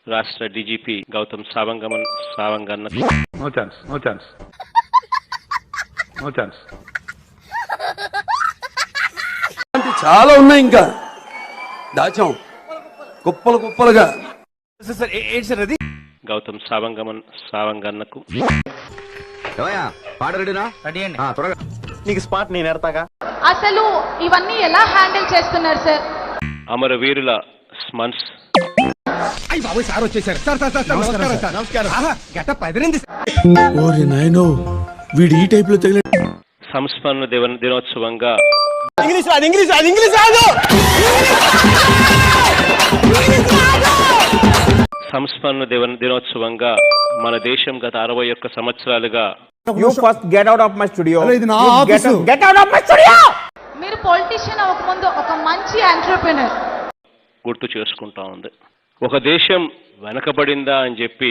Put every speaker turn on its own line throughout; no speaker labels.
రాష్ట్ర డీజీపీ గౌతమ్ సావంగన్న
చాలా ఉన్నాయి, ఇంకా దాచాం కుప్పలు కుప్పలుగా.
గౌతమ్ సావంగన్నకు
నీకు స్పాట్ నేను ఎడతాగా.
అసలు ఇవన్నీ ఎలా హ్యాండిల్ చేస్తున్నారు సార్?
అమరవీరుల స్మన్స్ సంస్మరణ దినోత్సవంగా సంస్మరణ దినోత్సవంగా మన దేశం గత 61 సంవత్సరాలుగా
మీరు పొలిటీషియన్ అవ్వకముందు ఒక మంచి ఎంటర్‌ప్రెన్యూర్
గుర్తు చేసుకుంటా ఉంది. ఒక దేశం వెనకబడిందా అని చెప్పి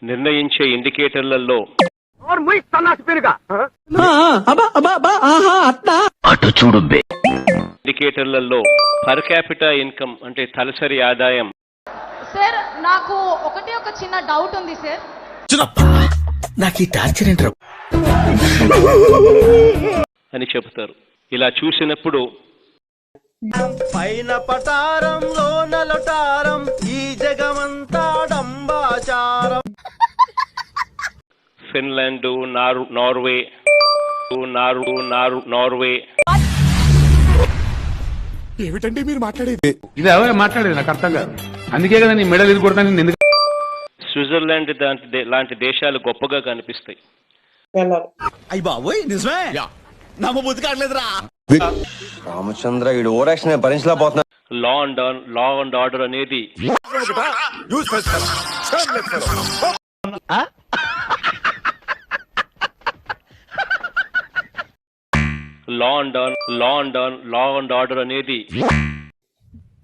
నిర్ణయించే ఇండికేటర్లలో పర్ క్యాపిటా ఇన్కమ్ అంటే తలసరి ఆదాయం.
సార్ నాకు ఒక చిన్న డౌట్ ఉంది సార్.
నాకు ఈ టార్చర్ ఏంట్రా
అని చెబుతారు. ఇలా చూసినప్పుడు
పైన పటారంలో నలటారం ఈ జగమంతా డంబాచారం.
ఫిన్లాండ్, నార్వే
ఏమిటండి మీరు మాట్లాడేది? ఇది ఎవరు మాట్లాడేది నాకు అర్థం కాదు. అందుకే కదా నీ మెడల్ ఇది కొడతాను. ఎందుకు
స్విట్జర్లాండ్ లాంటి దేశాలు గొప్పగా కనిపిస్తాయి.
రామచంద్ర ఈ ఓవరాక్షన్ భరించలేకపోతున్నా.
లా అండ్ ఆర్డర్ అనేది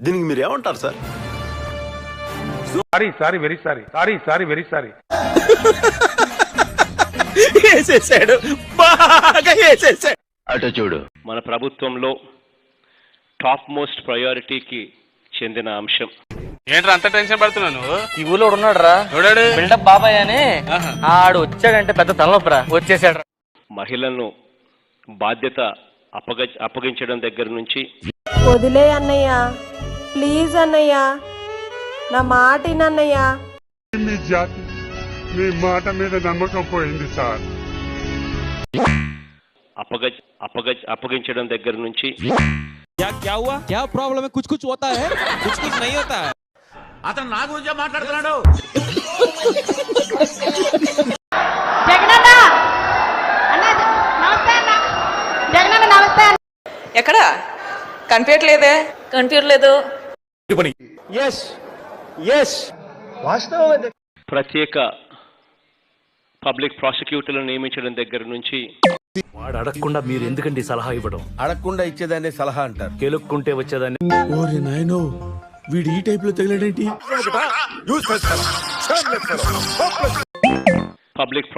దీనికి మీరు ఏమంటారు సార్?
Very sorry.
అటు చూడు. మన ప్రభుత్వంలో టాప్ మోస్ట్ ప్రయారిటీకి చెందిన అంశం.
ఏంట్రా అంత టెన్షన్ పడుతున్నాను?
ఈ ఊళ్ళో ఉన్నాడు రా బిల్డప్ బాబాయ్ అని. ఆడు వచ్చాడంటే పెద్ద తలనొప్పరా, వచ్చేసాడు.
మహిళలను బాధ్యత అప్పగించడం దగ్గర నుంచి
వదిలే అన్నయ్య, ప్లీజ్ అన్నయ్య, నా మాట అన్నయ్య.
మీ జాతి మీ మాట మీద నమ్మకం పోయింది సార్.
అప్పగించడం దగ్గర నుంచి
అతను నా గురించే మాట్లాడుతున్నాడు.
ఎక్కడ కనిపించట్లేదే? కనిపించలేదు.
ప్రత్యేక పబ్లిక్ ప్రాసిక్యూటర్లను నియమించడం దగ్గర నుంచి
వాడు అడగకుండా మీరు ఎందుకండి సలహా ఇవ్వడం?
అడగకుండా ఇచ్చేదాన్ని సలహా అంటారు.
కెలుక్కుంటే వచ్చేదాన్ని.
ఓరి నాయనో, వీడు ఈ టైప్ లో తగిలాడేంటి?
పబ్లిక్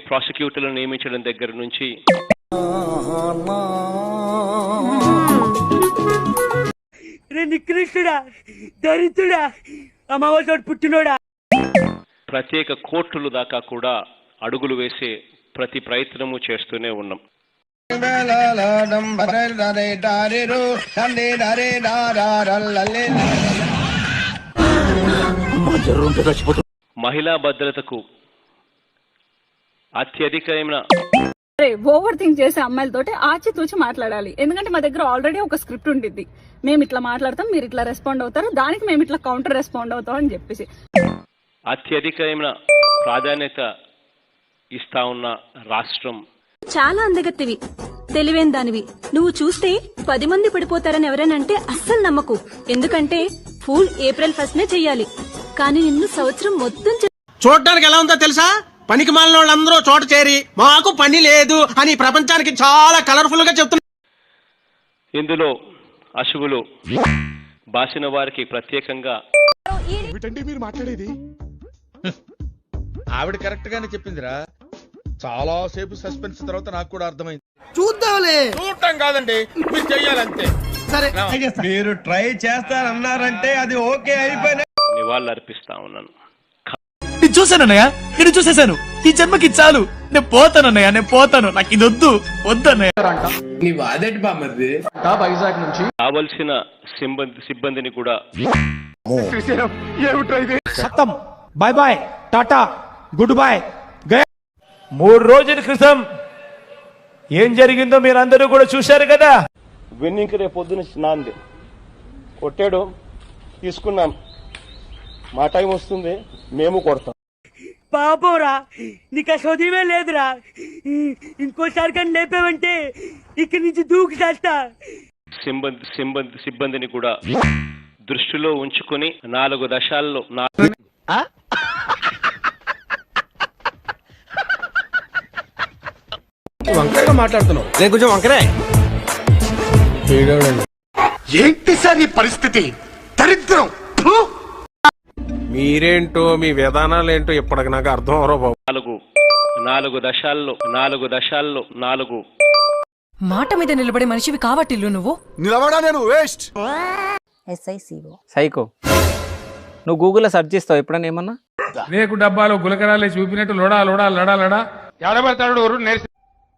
ప్రాసిక్యూటర్లను నియమించడం దగ్గర నుంచి
నికృష్టుడా, దరిద్రుడా, అమ్మవాడు పుట్టినోడా.
ప్రత్యేక కోర్టులు దాకా కూడా అడుగులు వేసే ప్రతి ప్రయత్నము చేస్తూనే ఉన్నాం. మహిళా భద్రతకు అత్యధికమైన
ఓవర్ థింక్ చేసే అమ్మాయిలతోటి ఆచితూచి మాట్లాడాలి. ఎందుకంటే మా దగ్గర ఆల్రెడీ ఒక స్క్రిప్ట్ ఉంటుంది. మేము ఇట్లా మాట్లాడతాం, మీరు ఇట్లా రెస్పాండ్ అవుతారు, దానికి మేము ఇట్లా కౌంటర్ రెస్పాండ్ అవుతాం అని చెప్పేసి
అత్యధికమైన ప్రాధాన్యత ఇస్తా ఉన్న రాష్ట్రం.
చాలా అందగత్తివి, తెలివైన దానివి. నువ్వు చూస్తే 10 మంది పడిపోతారని ఎవరైనంటే అస్సలు నమ్మకు. ఎందుకంటే ఫూల్ ఏప్రిల్ 1 చెయ్యాలి. కానీ నిన్ను సంవత్సరం మొత్తం
చూడడానికి ఎలా ఉందో తెలుసా? పనికి మాలిన వాళ్ళందరూ చోట చేరి మాకు పని లేదు అని ప్రపంచానికి చాలా కలర్ఫుల్ గా చెప్తున్నారు.
ఇందులో అశువులు బాసిన వారికి ప్రత్యేకంగా
ఏమిటండి మీరు మాట్లాడేది?
ఆవిడ కరెక్ట్ గానే చెప్పిందిరా.
చాలా సేపు సస్పెన్స్ తర్వాత నాకు కూడా అర్థమైంది.
చూద్దాంలే.
చూడటం కాదండి, మీరు చెయ్యాలంతే.
సరే
మీరు ట్రై చేస్తారన్నారంటే అది ఓకే అయిపోయినా
నివాళులు అర్పిస్తా ఉన్నాను.
నేను చూశానన్నయ్య, నేను చూసేశాను. ఈ జన్మకి చాలు, నేను పోతానన్నయ్య, నేను పోతాను. నాకు ఇది వద్దు, వద్దన్నయ్య.
వైజాగ్ నుంచి
కావలసిన సిబ్బందిని కూడా
ఖతం, bye bye, tata, goodbye. 3 రోజుల క్రితం ఏం జరిగిందో మీరందరూ కూడా చూశారు కదా.
వెన్నింక రేపు పొద్దున నాంది కొట్టాడు, తీసుకున్నాం. మా టైం వస్తుంది, మేము కొడతాం.
పాపోరా, నీకు ఆ చదివే లేదురా. ఇంకోసారి కానీ లేపావంటే ఇక్కడి నుంచి దూకి చేస్తా.
సిబ్బందిని కూడా దృష్టిలో ఉంచుకుని 4 దశల్లో
వంకరగా మాట్లాడుతున్నావు. నేను కొంచెం వంకరే.
ఏంటి సార్ ఈ పరిస్థితి? దరిద్రం.
మీరేంటో మీ విధానాలు ఏంటో ఇప్పటికి నాకు అర్థం అవరో బాబు.
4 దశల్లో 4
మాట మీద నిలబడే మనిషివి కావట్టిల్లు నువ్వు.
నిలబడా నేను వేస్ట్.
సైకో, నువ్వు గూగుల్లో సెర్చ్ చేస్తావు ఎప్పుడన్నా ఏమన్నా?
రేకు డబ్బాలో గులకరాలే చూపినట్టు లోడా లోడా లడా లడా ఎవడబడతాడు నేర్చి.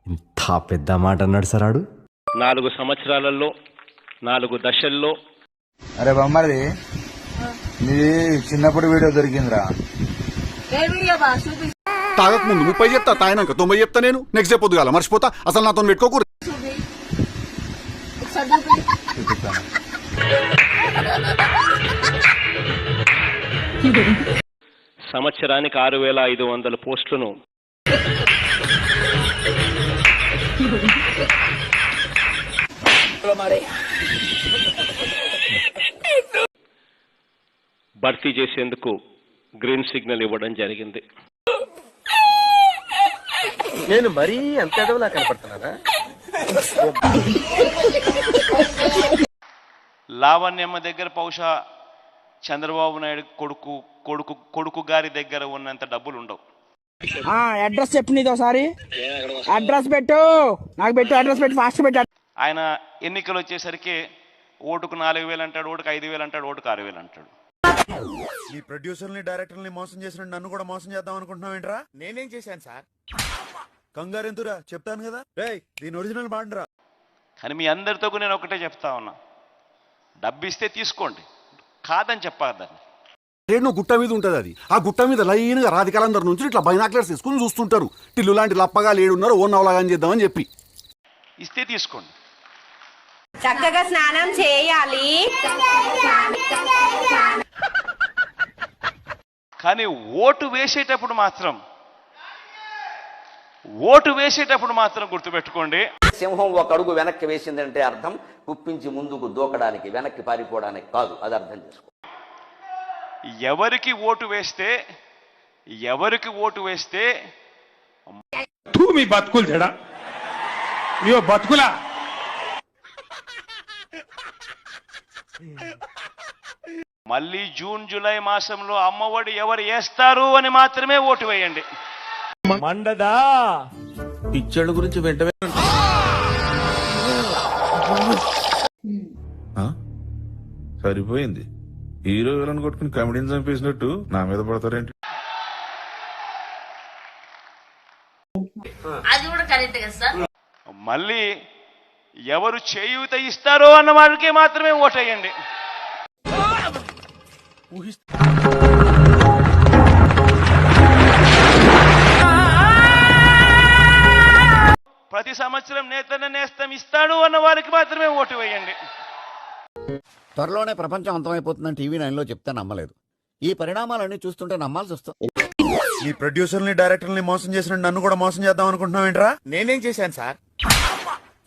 ఇంత పెద్ద మాట అన్నాడు సార్ ఆడు.
4 సంవత్సరాలలో 4 దశల్లో.
అరే బొమ్మది, నీ చిన్నప్పుడు వీడియో దొరికిందిరా.
తాగక ముందు 30 చెప్తా, తాగినాక 90 చెప్తా. నేను నెక్స్ట్ డే పొద్దుగాల మర్చిపోతా. అసలు నాతో పెట్టుకోకూడదు.
సంవత్సరానికి 6500 పోస్టులను భర్తీ చేసేందుకు గ్రీన్ సిగ్నల్ ఇవ్వడం జరిగింది.
నేను మరీ అంత ఎదవలా కనపడుతున్నానా?
లావణ్యమ్మ దగ్గర బహుశా చంద్రబాబు నాయుడు కొడుకు గారి దగ్గర ఉన్నంత డబ్బులు ఉండవు.
అడ్రస్ చెప్పు, నీది ఒకసారి అడ్రస్ పెట్టు, నాకు పెట్టు, అడ్రస్ పెట్టు, ఫాస్ట్ పెట్టు.
ఆయన ఎన్నికలు వచ్చేసరికి ఓటుకు 4000 అంటాడు, ఓటుకు 5000 అంటాడు, ఓటుకు 6000 అంటాడు.
ఈ ప్రొడ్యూసర్ని డైరెక్టర్ని మోసం చేసిన నన్ను కూడా మోసం చేద్దాం అనుకుంటున్నావు ఏంట్రా? నేనేం చేశాను సార్? కంగారెంతురా, చెప్తాను కదా. దీని ఒరిజినల్ బాండ్రా.
కానీ మీ అందరితో నేను ఒకటే చెప్తా ఉన్నా, డబ్బు ఇస్తే తీసుకోండి, కాదని చెప్పారు.
నువ్వు గుట్ట మీద ఉంటది అది. ఆ గుట్ట మీద లైన్ గా రాధికాలందరి నుంచి ఇట్లా బైనాక్లర్స్ తీసుకుని చూస్తుంటారు. టిల్లు లాంటి లప్పగా లేడున్నారు, ఓ నవలాగా చేద్దామని చెప్పి
ఇస్తే తీసుకోండి.
చక్కగా స్నానం చేయాలి.
కానీ ఓటు వేసేటప్పుడు మాత్రం గుర్తుపెట్టుకోండి,
సింహం ఒక అడుగు వెనక్కి వేసిందంటే అర్థం కుప్పించి ముందుకు దూకడానికి, వెనక్కి పారిపోవడానికి కాదు. అది అర్థం చేసుకో.
ఎవరికి ఓటు వేస్తే
మీ బతుకులు చెడా, మీ బతుకులా.
మళ్ళీ జూన్ జూలై మాసంలో అమ్మఒడి ఎవరు వేస్తారు అని మాత్రమే ఓటు వేయండి.
మండదా
పిచ్చోళ్ళ గురించి వెంటనే
సరిపోయింది. హీరో విలన్ కొట్టుకుని కమెడీని చంపేసినట్టు నా మీద పడతారేంటి?
మళ్ళీ ఎవరు చేయూత ఇస్తారో అన్న వాళ్ళకే మాత్రమే ఓటేయండి. ప్రతి సంవత్సరం నేస్తం ఇస్తాడు అన్న వారికి మాత్రమే ఓటు వేయండి.
త్వరలోనే ప్రపంచం అంతమైపోతుందని టీవీ 9లో చెప్తే నమ్మలేదు. ఈ పరిణామాలన్నీ చూస్తుంటే నమ్మాల్సి వస్తుంది.
ఈ ప్రొడ్యూసర్ని డైరెక్టర్ని మోసం చేసిన నన్ను కూడా మోసం చేద్దాం అనుకుంటున్నావు ఏంట్రా? నేనేం చేశాను సార్?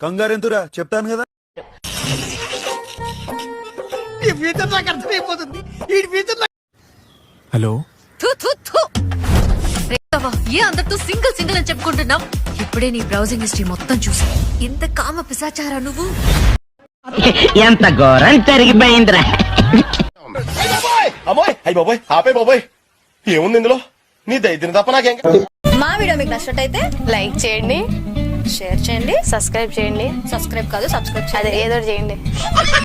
కంగారెంతురా, చెప్తాను కదా.
ఈ ఫ్యూచర్ నాకు అర్థమైపోతుంది. ఈ ఫ్యూచర్
హలో,
ఏ అందరితో సింగిల్ అని చెప్పుకుంటున్నావు? ఇప్పుడే నీ బ్రౌజింగ్ హిస్టరీ మొత్తం చూసి ఇంత కామ పిశాచారా నువ్వు?
ఎంత ఘోరం జరిగిపోయిందిరా.
అమ్మోయ్, అయ్య బాబోయ్, ఆపే బాబోయ్, ఏముంది ఇందులో? నీ దైత్యం తప్ప నాకేం.
మా వీడియో మీకు నచ్చినట్టయితే లైక్ చేయండి, షేర్ చేయండి, సబ్స్క్రైబ్ చేయండి. సబ్స్క్రైబ్ కాదు, సబ్స్క్రైబ్ చేయండి, ఏదో చేయండి.